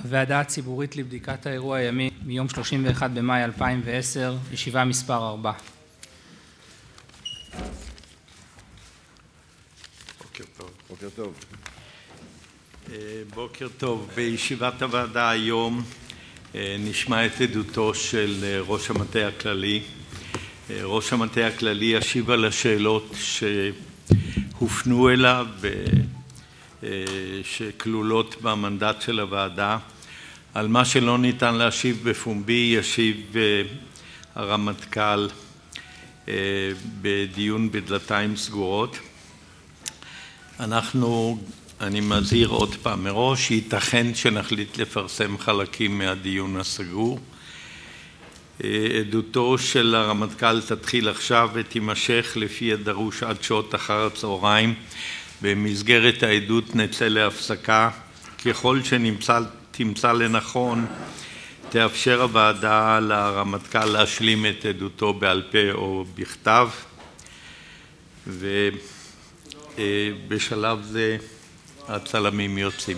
הוועדה הציבורית לבדיקת האירוע הימי מיום 31 במאי 2010, ישיבה מספר 4. בוקר טוב. בוקר טוב. בוקר טוב. בישיבת הוועדה היום נשמע את עדותו של ראש המטה הכללי. ראש המטה הכללי ישיב על השאלות שהופנו אליו שכלולות במנדט של הוועדה. על מה שלא ניתן להשיב בפומבי ישיב הרמטכ"ל בדיון בדלתיים סגורות. אני מזהיר עוד פעם מראש, ייתכן שנחליט לפרסם חלקים מהדיון הסגור. עדותו של הרמטכ"ל תתחיל עכשיו ותימשך לפי הדרוש עד שעות אחר הצהריים. במסגרת העדות נצא להפסקה. ככל שתמצא לנכון, תאפשר הוועדה לרמטכ"ל להשלים את עדותו בעל פה או בכתב. ובשלב זה הצלמים יוצאים.